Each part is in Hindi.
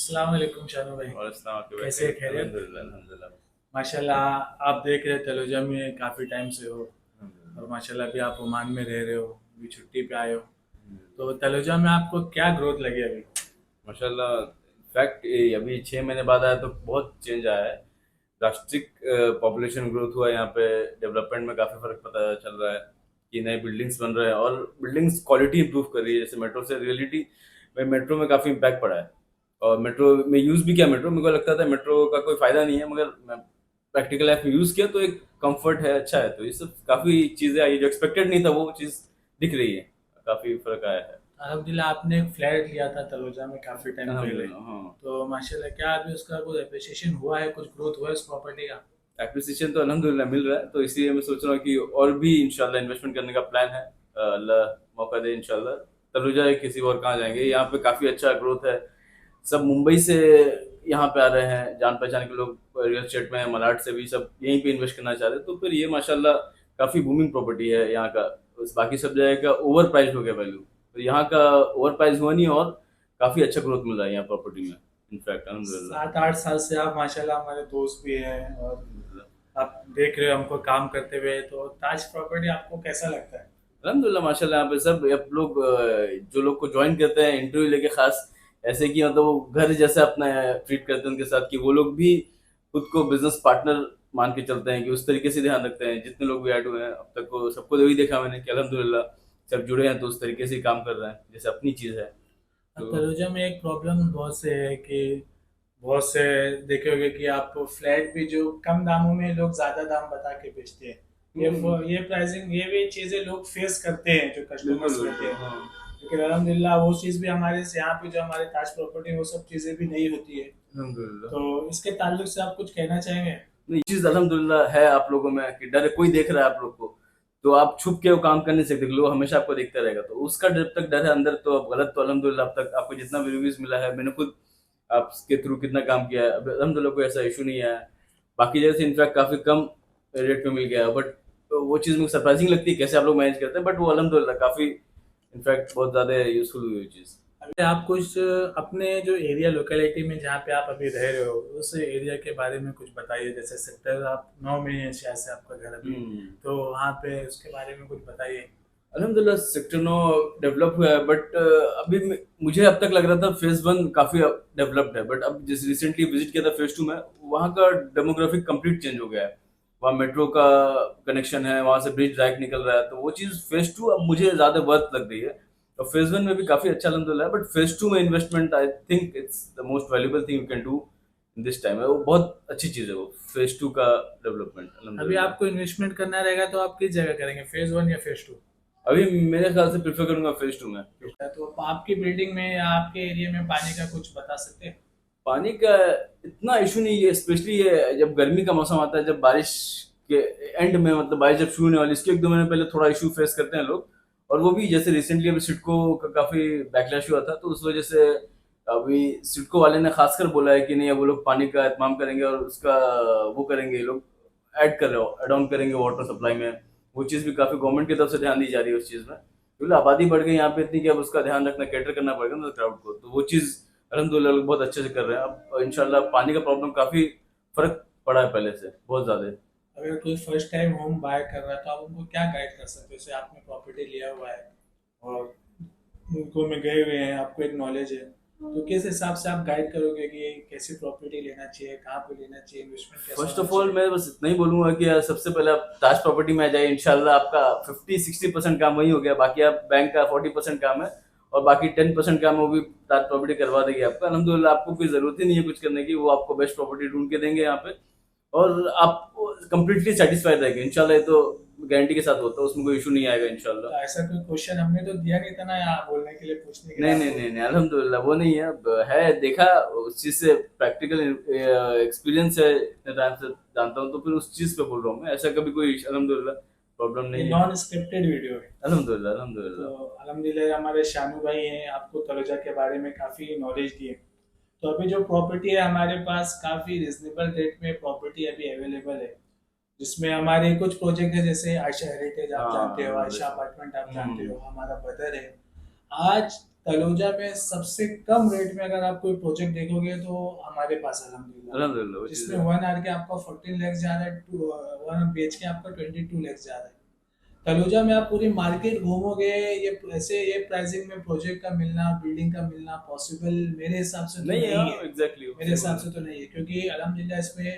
अस्सलाम वालेकुम शानू भाई। और इस्लाम के भाई कैसे खैर है, खैरियत? अल्हम्दुलिल्लाह अल्हम्दुलिल्लाह। माशाल्लाह आप देख रहे तलोजा में काफ़ी टाइम से हो और अल्हम्दुलिल्लाह। माशाल्लाह अभी आप ओमान में रह रहे हो, अभी छुट्टी पे आए हो। तो तलोजा में आपको क्या ग्रोथ लगी अभी? माशाल्लाह इनफैक्ट अभी 6 महीने बाद आया तो बहुत चेंज आया है। ड्रास्टिक पॉपुलेशन ग्रोथ हुआ है यहाँ पे। डेवलपमेंट में काफ़ी फर्क पता चल रहा है कि नए बिल्डिंग्स बन रहे हैं और बिल्डिंग्स क्वालिटी इंप्रूव कर रही है। जैसे मेट्रो से रियलिटी में मेट्रो में काफ़ी इम्पैक्ट पड़ा है। और मेट्रो में यूज़ भी किया। मेट्रो मेरे को लगता था मेट्रो का कोई फ़ायदा नहीं है, मगर प्रैक्टिकल लाइफ में यूज़ किया तो एक कंफर्ट है, अच्छा है। तो ये सब काफ़ी चीज़ें आई जो एक्सपेक्टेड नहीं था, वो चीज़ दिख रही है। काफ़ी फ़र्क आया है। अल्हम्दुलिल्लाह आपने एक फ्लैट लिया था तलोजा में काफ़ी टाइम पहले। अल्हम्दुलिल्लाह, हाँ। तो माशाल्लाह क्या अभी उसका कुछ अप्रिसिएशन हुआ है, कुछ ग्रोथ हुआ है उस प्रॉपर्टी का? एक्विजिशन तो अल्हम्दुलिल्लाह मिल रहा है, तो इसलिए मैं सोच रहा हूँ कि और भी इंशाल्लाह इन्वेस्टमेंट करने का प्लान है। अल्लाह मौका दे इंशाल्लाह। तलुजा है, किसी और कहाँ जाएंगे। यहाँ पे काफ़ी अच्छा ग्रोथ है। सब मुंबई से यहाँ पे आ रहे हैं, जान पहचान के लोग रियल एस्टेट में, मलाड से भी सब यहीं पे इन्वेस्ट करना चाह रहे हैं। तो फिर ये माशाल्लाह काफ़ी बूमिंग प्रॉपर्टी है यहाँ का। बाकी सब जगह का ओवर प्राइस हो गया वैल्यू, तो यहाँ का ओवर प्राइस हुआ नहीं और काफ़ी अच्छा ग्रोथ मिला है यहाँ प्रॉपर्टी में। इनफैक्ट अलहमदिल्ला। 7-8 साल से आप माशाल्लाह हमारे दोस्त भी हैं और आप देख रहे हो हमको काम करते हुए। तो ताज प्रॉपर्टी आपको कैसा लगता है? अलहमदुलिल्लाह माशाल्लाह। यहाँ पे सब अब लोग जो लोग को ज्वाइन करते हैं इंटरव्यू लेके, खास ऐसे कि मतलब वो घर जैसे अपना ट्रीट करते हैं उनके साथ, कि वो लोग भी खुद को बिजनेस पार्टनर मान के चलते हैं, कि उस तरीके से ध्यान रखते हैं। जितने लोग भी ऐड हुए हैं अब तक को सबको वही देखा मैंने कि अलहमदुलिल्लाह सब जुड़े हैं तो उस तरीके से ही काम कर रहे हैं जैसे अपनी चीज़ है। अब तो तलोजा में एक प्रॉब्लम बहुत से है कि बहुत से देखे होंगे कि आप फ्लैट भी जो कम दामों में लोग ज्यादा दाम बता के बेचते हैं। ये प्राइसिंग ये भी चीजें लोग फेस करते हैं जो बिल्कुल कस्टमर्स रहते बिल्कुल, हैं। हाँ। लेकिन अल्हम्दुलिल्लाह वो चीज़ भी हमारे से यहाँ पे जो हमारे ताज प्रॉपर्टी वो सब चीजें भी नहीं होती है। अलहमदुलिल्लाह। तो इसके ताल्लुक से आप कुछ कहना चाहेंगे? नहीं, ये चीज अल्हम्दुलिल्लाह है आप लोगों में कि डर, कोई देख रहा है आप लोग को, तो आप छुप के वो काम कर नहीं सकते। लोग हमेशा आपको देखता रहेगा, तो उसका जब तक डर है अंदर तो अब गलत। तो अल्हम्दुलिल्लाह अब तक आपको जितना भी रिव्यूज मिला है, मैंने खुद आपके थ्रू कितना काम किया है, अब अल्हम्दुलिल्लाह कोई ऐसा इशू नहीं है। बाकी जगह से इनफैक्ट काफी कम रेट में मिल गया है, बट वो चीज़ मुझे सरप्राइजिंग लगती है कैसे आप लोग मैनेज करते हैं। बट वो अल्हम्दुलिल्लाह काफी इनफैक्ट बहुत ज्यादा यूजफुल हुई वो चीज़। अभी आप कुछ अपने जो एरिया लोकेलिटी में जहाँ पे आप अभी रह रहे हो उस एरिया के बारे में कुछ बताइए। जैसे सेक्टर आप 9 में है शायद से आपका घर अभी। हम्म। तो वहाँ पे उसके बारे में कुछ बताइए। अल्हम्दुलिल्लाह सेक्टर 9 डेवलप हुआ है, बट अभी मुझे अब तक लग रहा था फेज 1 काफी डेवलप्ड है, बट अब जिस रिसेंटली विजिट किया था फेज 2 में, वहाँ का डेमोग्राफिक कंप्लीट चेंज हो गया है। वहाँ मेट्रो का कनेक्शन है, वहाँ से ब्रिज डायरेक्ट निकल रहा है, तो वो चीज़ फेज 2 अब मुझे ज्यादा वर्थ लग रही है। और फेज 1 में भी काफी अच्छा अल्हम्दुलिल्लाह है, बट फेज 2 में investment I think it's the most valuable thing you can do in this time है। वो बहुत अच्छी चीज़ है वो फेज 2 का डेवलपमेंट अभी अल्हम्दुलिल्लाह। आपको इन्वेस्टमेंट करना रहेगा तो आप किस जगह करेंगे, फेज 1 या फेज 2? अभी मेरे ख्याल से प्रेफर करूंगा फेज 2 में। तो आपकी बिल्डिंग में या आपके एरिया में पानी का कुछ बता सकते हैं? पानी का इतना इशू नहीं है, स्पेशली ये जब गर्मी का मौसम आता है, जब बारिश के एंड में, मतलब बारिश जब शुरू होने वाली इसके 1-2 महीने पहले थोड़ा इशू फेस करते हैं लोग। और वो भी जैसे रिसेंटली अभी सिडको का काफी बैकलैश हुआ था, तो उस वजह से अभी सिडको वाले ने खासकर बोला है कि नहीं, अब वो लोग पानी का इत्माम करेंगे और उसका वो करेंगे। ये लोग ऐड कर रहे हो, एड ऑन करेंगे वाटर सप्लाई में। वो चीज़ भी काफी गवर्नमेंट की तरफ से ध्यान दी जा रही है उस चीज़ में, क्योंकि आबादी बढ़ गई यहाँ पे इतनी कि अब उसका ध्यान रखना, कैटर करना पड़ेगा ना क्राउड को। तो वो चीज़ अल्हम्दुलिल्लाह लोग बहुत अच्छे से कर रहे हैं। अब इंशाल्लाह पानी का प्रॉब्लम काफी फर्क पड़ा है पहले से बहुत ज्यादा। अगर कोई फर्स्ट टाइम होम बाय कर रहा है तो आप उनको क्या गाइड कर सकते हो? जैसे आपने प्रॉपर्टी लिया हुआ है और उनको में गए हुए हैं, आपको एक नॉलेज है, तो किस हिसाब से आप गाइड करोगे कि कैसी प्रॉपर्टी लेना चाहिए, कहाँ पे लेना चाहिए, इन्वेस्टमेंट कैसा फर्स्ट होना ऑफ ऑल चाहिए? मैं बस इतना ही बोलूंगा कि यार सबसे पहले आप ताज प्रॉपर्टी में आ जाइए। इंशाल्लाह आपका 50-60% काम वही हो गया, बाकी आप बैंक का 40% काम है और बाकी 10% काम वो भी ताज प्रॉपर्टी करवा देगी आपका। अलहमदुलिल्लाह आपको कोई जरूरत ही नहीं है कुछ करने की, वो आपको बेस्ट प्रॉपर्टी ढूंढ के देंगे यहाँ पे और आप कंप्लीटली सेटिस्फाइड रहेंगे इंशाल्लाह। ये तो गारंटी के साथ होता है, उसमें कोई इशू नहीं आएगा तो इंशाल्लाह। ऐसा कोई क्वेश्चन हमने तो दिया नहीं था ना यहाँ बोलने के लिए, पूछने के लिए नहीं नहीं आपको। नहीं नहीं, अल्हम्दुलिल्लाह वो नहीं है। अब है देखा उस चीज से, प्रैक्टिकल एक्सपीरियंस है, इतने टाइम से जानता हूँ, तो फिर उस चीज पे बोल रहा हूँ मैं। ऐसा कभी कोई अल्हम्दुलिल्लाह प्रॉब्लम ये नहीं है। नॉन स्क्रिप्टेड वीडियो है। अल्हम्दुलिल्लाह तो अल्हम्दुलिल्लाह। अल्हम्दुलिल्लाह हमारे शानू भाई हैं, आपको तलोजा के बारे में काफ़ी नॉलेज दिए। तो अभी जो प्रॉपर्टी है हमारे पास काफ़ी रिजनेबल रेट में प्रॉपर्टी अभी अवेलेबल है, जिसमें हमारे कुछ प्रोजेक्ट है जैसे आयशा हेरिटेज आप जानते हो, हाँ आयशा वैसे। अपार्टमेंट आप जानते हम्म। हो, हमारा बदर है। आज तलोजा में सबसे कम रेट में अगर आप कोई प्रोजेक्ट देखोगे तो हमारे पास अल्हम्दुलिल्लाह, अल्हम्दुलिल्लाह वो चीज़ जिसमें है। 1 आर के आपका 14 लाख जा रहा है, 1 BHK आपका 22 लाख जा रहा है। तलोजा में आप पूरी मार्केट घूमोगे, ये ऐसे ये प्राइसिंग में प्रोजेक्ट का मिलना, बिल्डिंग का मिलना पॉसिबल मेरे हिसाब से तो नहीं है, नहीं हाँ है। एग्जैक्टली मेरे सही हिसाब बोल रहे से हैं। तो नहीं है, क्योंकि अल्हम्दुलिल्लाह इसमें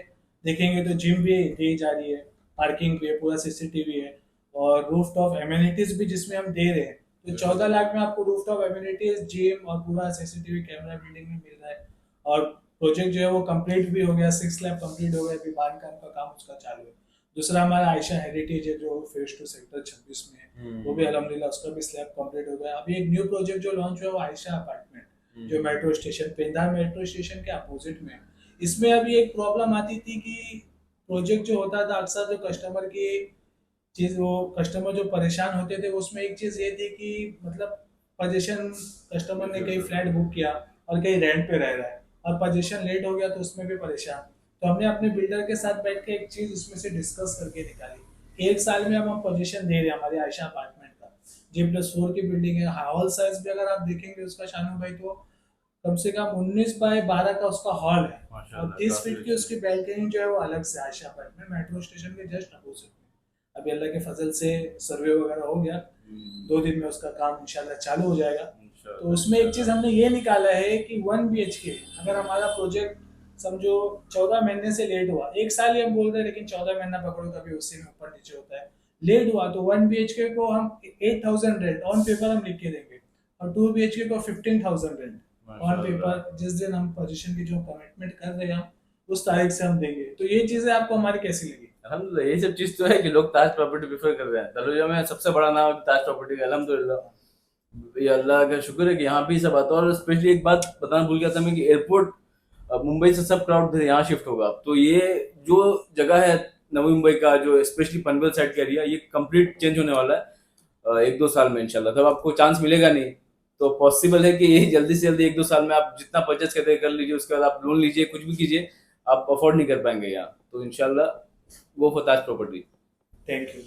देखेंगे तो जिम भी दी जा रही है, पार्किंग भी है, पूरा CCTV है, और रूफ टॉप एम्यूनिटीज भी जिसमें हम दे रहे हैं। तो 14 लाख में आपको रूफ टॉप एम्यूनिटीज, जिम और पूरा CCTV कैमरा बिल्डिंग में मिल रहा है। और प्रोजेक्ट जो है वो कंप्लीट भी हो गया, 6 लैब कंप्लीट हो गया, अभी बांधकाम का काम उसका चालू है। दूसरा हमारा आयशा हेरिटेज है जो फेज 2 सेक्टर 26 में है, वो भी अल्हम्दुलिल्लाह उसका भी स्लैब कंप्लीट हो गया। अभी एक न्यू प्रोजेक्ट जो लॉन्च हुआ है वो आयशा अपार्टमेंट जो मेट्रो स्टेशन, पेंदार मेट्रो स्टेशन के अपोजिट में है। इसमें अभी एक प्रॉब्लम आती थी कि प्रोजेक्ट जो होता था अक्सर जो कस्टमर की चीज, वो कस्टमर जो परेशान होते थे उसमें एक चीज ये थी कि मतलब पोजीशन, कस्टमर ने कहीं फ्लैट बुक किया और कहीं रेंट पे रह रहा है और पोजीशन लेट हो गया तो उसमें भी परेशान। तो हमने अपने बिल्डर के साथ बैठ के एक चीज उसमें से डिस्कस करके निकाली कि 1 साल में हम पोजीशन दे रहे हैं हमारे आयशा अपार्टमेंट का, G+4 की बिल्डिंग है, हॉल साइज भी अगर आप देखेंगे उसका शानू भाई तो कम से कम 19 बाय 12 का उसका हॉल है, और माशाल्लाह 30 फीट काफी की अच्छा उसकी बैल्कनी जो है वो अलग से आयशा अपार्टमेंट मेट्रो स्टेशन के जस्ट अपोजिट में। अभी अल्लाह के फजल से सर्वे वगैरह हो गया, है। 2 दिन में उसका काम इंशाल्लाह चालू हो जाएगा। तो इंशाल्लाह उसमें एक चीज इंशाल्लाह। हमने ये निकाला है कि 1 BHK अगर हमारा प्रोजेक्ट समझो 14 महीने से लेट हुआ, 1 साल ही हम बोल रहे हैं लेकिन 14 महीना पकड़ो कभी उसी में ऊपर नीचे होता है, लेट हुआ तो 1 BHK को हम 8,000 रेंट ऑन पेपर हम लिख के देंगे, और 2 BHK को 15,000 रेंट ऑन माशाल्लाह। पेपर, जिस दिन हम पोजीशन की जो कमिटमेंट कर रहे हैं हम उस तारीख से हम देंगे। तो ये चीजें आपको हमारी कैसी लगी? अल्हम्दुलिल्लाह ये सब चीज तो है कि लोग ताज प्रॉपर्टी प्रेफर कर रहे हैं। तलुजा में सबसे बड़ा नाम है ताज प्रॉपर्टी का, अल्हम्दुलिल्लाह। ये अल्लाह का शुक्र है कि यहाँ भी सब आता है। और स्पेशली एक बात बताना भूल गया था मैं कि एयरपोर्ट, अब मुंबई से सब क्राउड यहाँ शिफ्ट होगा। अब तो ये जो जगह है नवी मुंबई का, जो स्पेशली पनवेल साइड का एरिया, ये कंप्लीट चेंज होने वाला है 1-2 साल में इंशाल्लाह। तब आपको चांस मिलेगा नहीं, तो पॉसिबल है कि ये जल्दी से जल्दी 1-2 साल में आप जितना परचेस करते कर लीजिए, उसके बाद आप लोन लीजिए, कुछ भी कीजिए, आप अफोर्ड नहीं कर पाएंगे यहाँ। तो इंशाल्लाह वो for Taj property. Thank you.